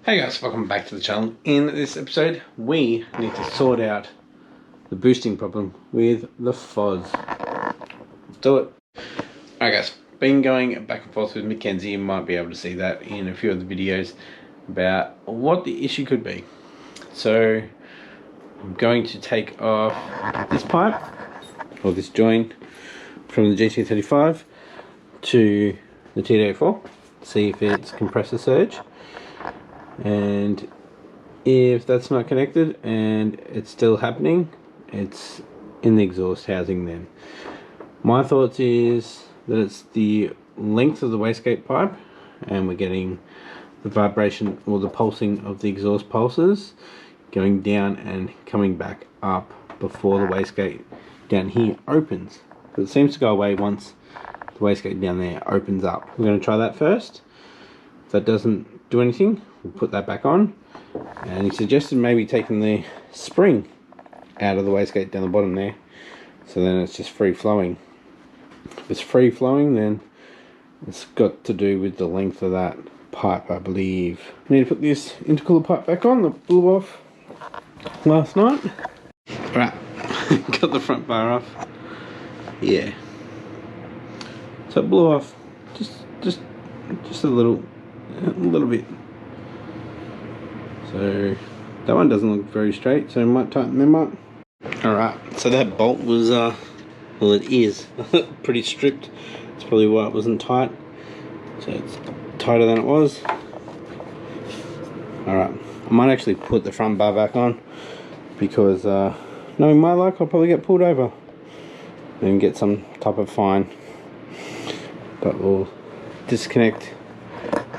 Hey guys, welcome back to the channel. In this episode, we need to sort out the boosting problem with the fuzz. Let's do it. Alright guys, been going back and forth with Mackenzie. You might be able to see that in a few of the videos about what the issue could be. So, I'm going to take off this pipe, or this joint, from the GT35 to the PT2, see if it's compressor surge. And if that's not connected and it's still happening, it's in the exhaust housing then. My thoughts is that it's the length of the wastegate pipe and we're getting the vibration or the pulsing of the exhaust pulses going down and coming back up before the wastegate down here opens. But it seems to go away once the wastegate down there opens up. We're going to try that first. If that doesn't do anything, we'll put that back on. And he suggested maybe taking the spring out of the wastegate down the bottom there, so then it's just free flowing. If it's free flowing, then it's got to do with the length of that pipe, I believe. I need to put this intercooler pipe back on that blew off last night. Right, got the front bar off. Yeah, so it blew off just a little bit. So that one doesn't look very straight, so I might tighten them up. Alright, so that bolt was well, it is pretty stripped. That's probably why it wasn't tight, so it's tighter than it was. Alright, I might actually put the front bar back on, because knowing my luck, I'll probably get pulled over and get some type of fine. But we'll disconnect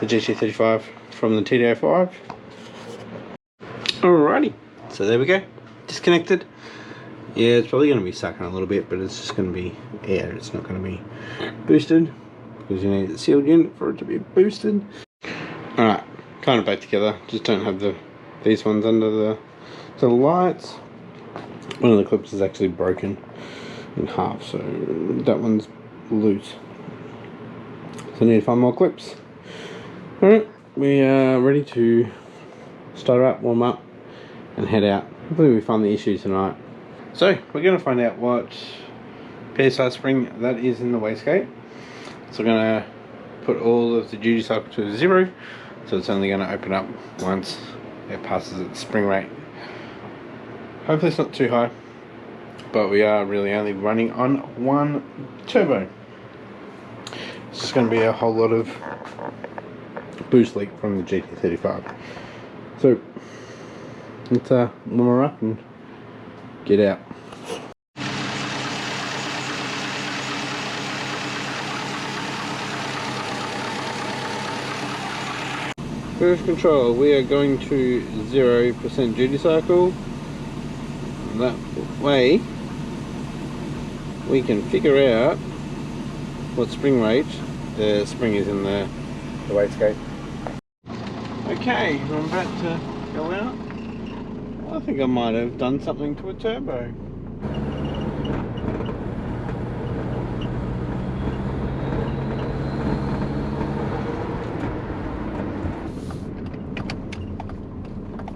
the GT35 from the PT2. Alrighty, so there we go, disconnected. Yeah, it's probably going to be sucking a little bit, but it's just going to be air. It's not going to be boosted, because you need a sealed unit for it to be boosted. Alright, kind of back together. Just don't have these ones under the lights. One of the clips is actually broken in half, so that one's loose. So I need to find more clips. Alright, we are ready to start up, warm up, and head out. Hopefully we find the issue tonight. So we're going to find out what PSI spring that is in the wastegate. So we're going to put all of the duty cycle to 0, so it's only going to open up once it passes its spring rate. Hopefully it's not too high, but we are really only running on one turbo. It's just going to be a whole lot of boost leak from the GT35. So let's warm her up and get out. First control, we are going to 0% duty cycle. And that way we can figure out what spring rate the spring is in the wastegate. Okay, I'm about to go out. I think I might have done something to a turbo.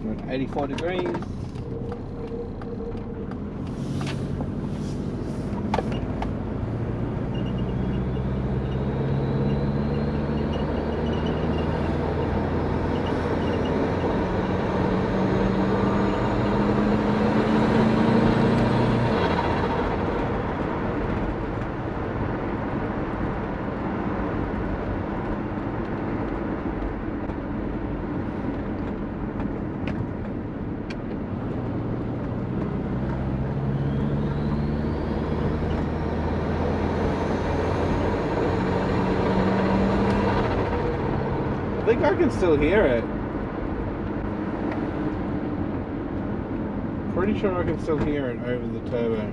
We're at 84 degrees. I think I can still hear it. Pretty sure I can still hear it over the turbo.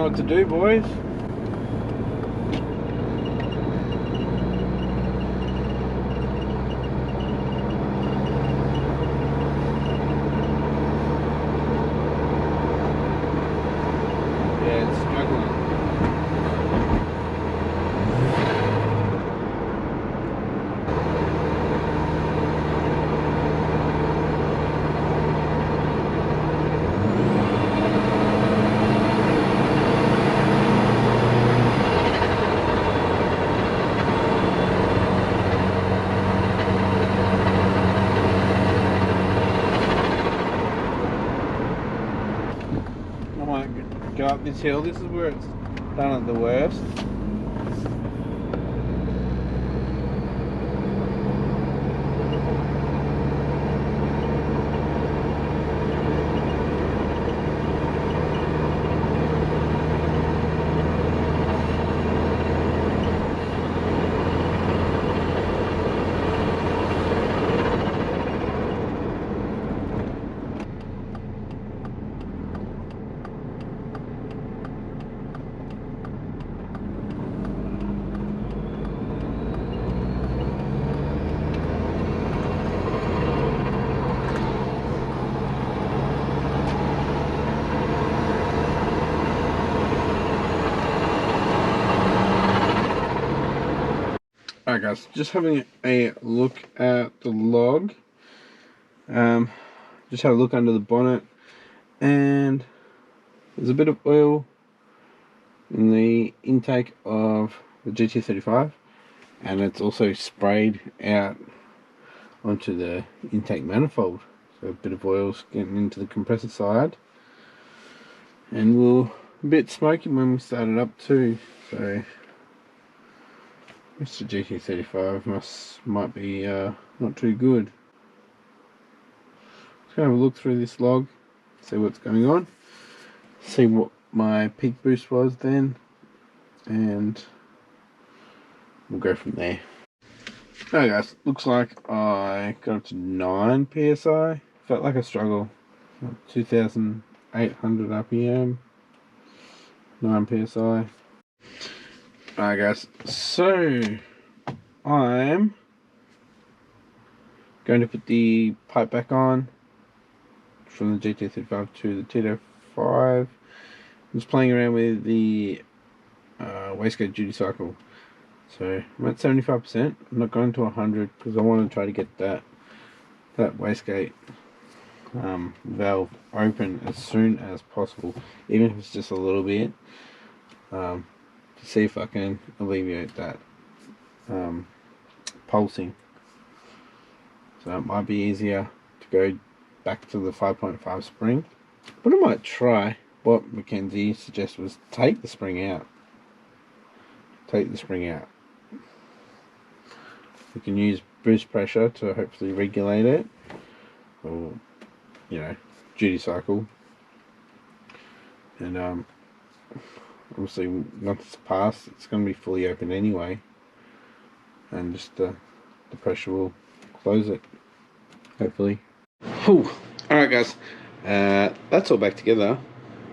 what to do, boys. Yeah, it's struggling. I might go up this hill. This is where it's done at the worst. Alright guys, just having a look at the log. Just had a look under the bonnet, and there's a bit of oil in the intake of the GT35, and it's also sprayed out onto the intake manifold. So a bit of oil's getting into the compressor side, and we're a bit smoky when we start it up too. So Mr. GT35 might be not too good. Let's go have a look through this log, see what's going on, see what my peak boost was then, and we'll go from there. Alright guys, looks like I got up to 9 psi. Felt like a struggle. 2,800 RPM, 9 psi. Alright guys, so I'm going to put the pipe back on from the GT35 to the PT2. I'm just playing around with the wastegate duty cycle. So I'm at 75%. I'm not going to 100 because I want to try to get that wastegate valve open as soon as possible, even if it's just a little bit, to see if I can alleviate that pulsing. So it might be easier to go back to the 5.5 spring, but I might try what Mackenzie suggested, was take the spring out. We can use boost pressure to hopefully regulate it, or duty cycle, and obviously once it's passed, it's going to be fully open anyway, and just the pressure will close it, hopefully. Alright guys, that's all back together.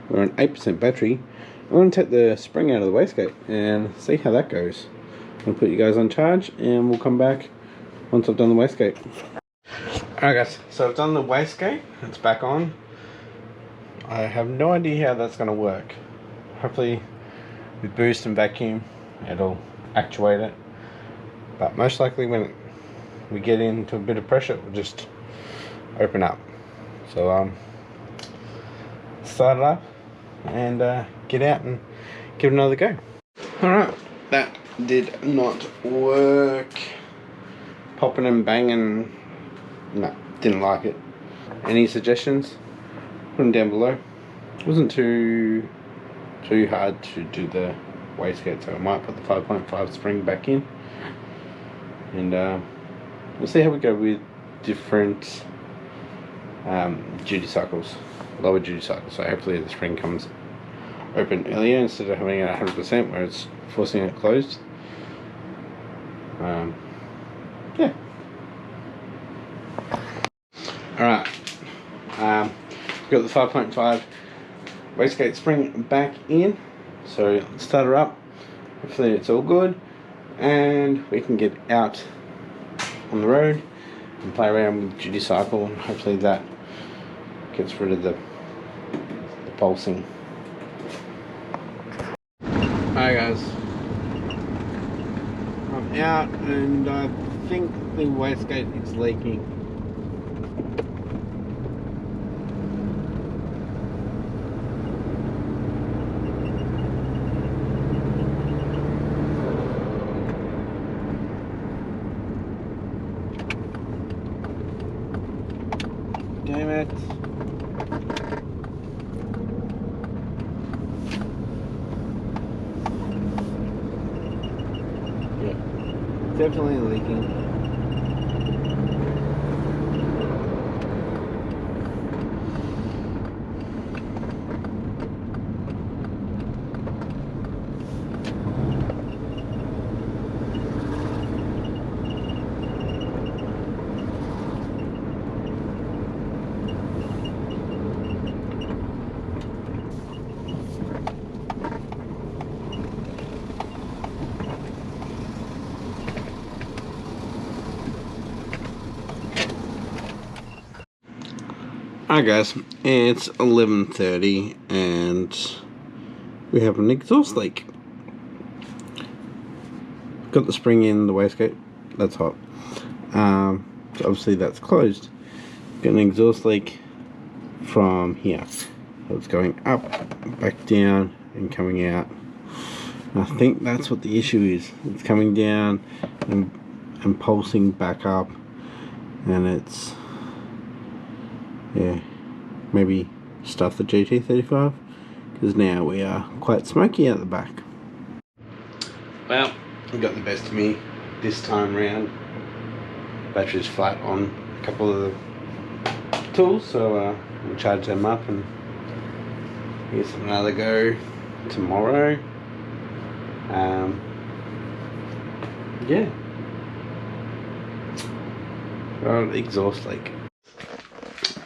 We're on 8% battery. I'm going to take the spring out of the wastegate and see how that goes. I'm going to put you guys on charge, and we'll come back once I've done the wastegate. Alright guys, so I've done the wastegate, it's back on. I have no idea how that's going to work. Hopefully with boost and vacuum it'll actuate it, but most likely when we get into a bit of pressure it will just open up. So start it up and get out and give it another go. Alright, that did not work. Popping and banging, no, didn't like it. Any suggestions? Put them down below. It wasn't too hard to do the wastegate, so I might put the 5.5 spring back in, and we'll see how we go with different duty cycles, lower duty cycles. So hopefully the spring comes open earlier instead of having it at 100% where it's forcing it closed. Yeah. Alright, got the 5.5 wastegate spring back in. So let's start her up. Hopefully it's all good and we can get out on the road and play around with duty cycle, and hopefully that gets rid of the pulsing. Alright guys, I'm out and I think the wastegate is leaking. Damn it. Yeah, definitely leaking. Alright guys, it's 11:30 and we have an exhaust leak. Got the spring in the wastegate, that's hot. So obviously that's closed. Got an exhaust leak from here. So it's going up, back down and coming out. I think that's what the issue is. It's coming down and pulsing back up, and it's, yeah, maybe stuff the GT35, because now we are quite smoky out the back. Well, it got the best of me this time round. Battery's flat on a couple of the tools, so we'll charge them up and give it another go tomorrow. Yeah, got exhaust leak.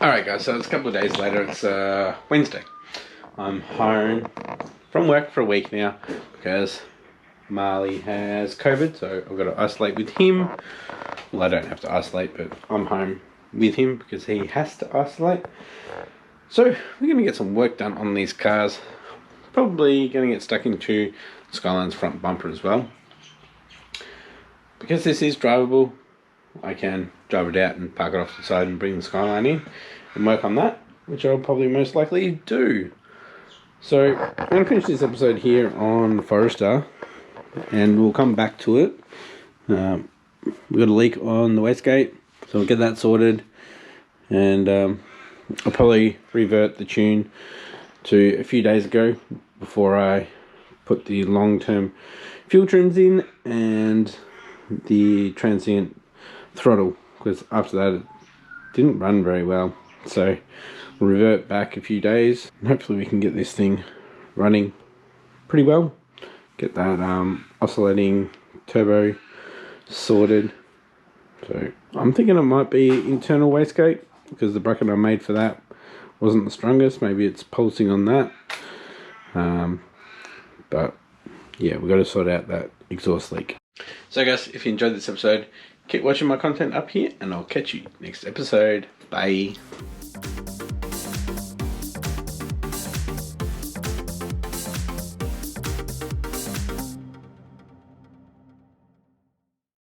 Alright guys, so it's a couple of days later, it's Wednesday. I'm home from work for a week now because Marley has COVID, so I've got to isolate with him. Well, I don't have to isolate, but I'm home with him because he has to isolate. So we're going to get some work done on these cars. Probably going to get stuck into Skyline's front bumper as well. Because this is drivable, I can drive it out and park it off the side and bring the Skyline in and work on that, which I'll probably most likely do. So I'm going to finish this episode here on the Forester and we'll come back to it. We've got a leak on the wastegate, so we'll get that sorted, and I'll probably revert the tune to a few days ago before I put the long-term fuel trims in and the transient throttle, because after that it didn't run very well. So we'll revert back a few days and hopefully we can get this thing running pretty well, get that oscillating turbo sorted. So I'm thinking it might be internal wastegate because the bracket I made for that wasn't the strongest. Maybe it's pulsing on that, but yeah, we've got to sort out that exhaust leak. So guys, if you enjoyed this episode, keep watching my content up here and I'll catch you next episode. Bye.